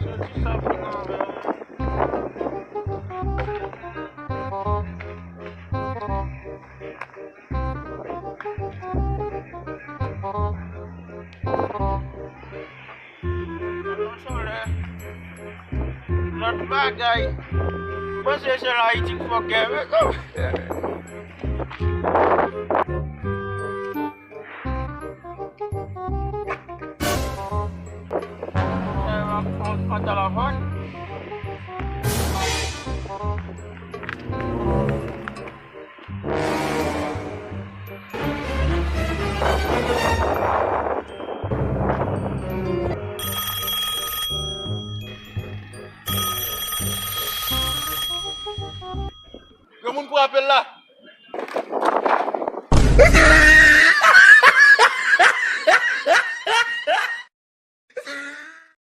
Susah banget. Soleh, not bagay. Basta sa lighting for game ko. Saya mau telepon.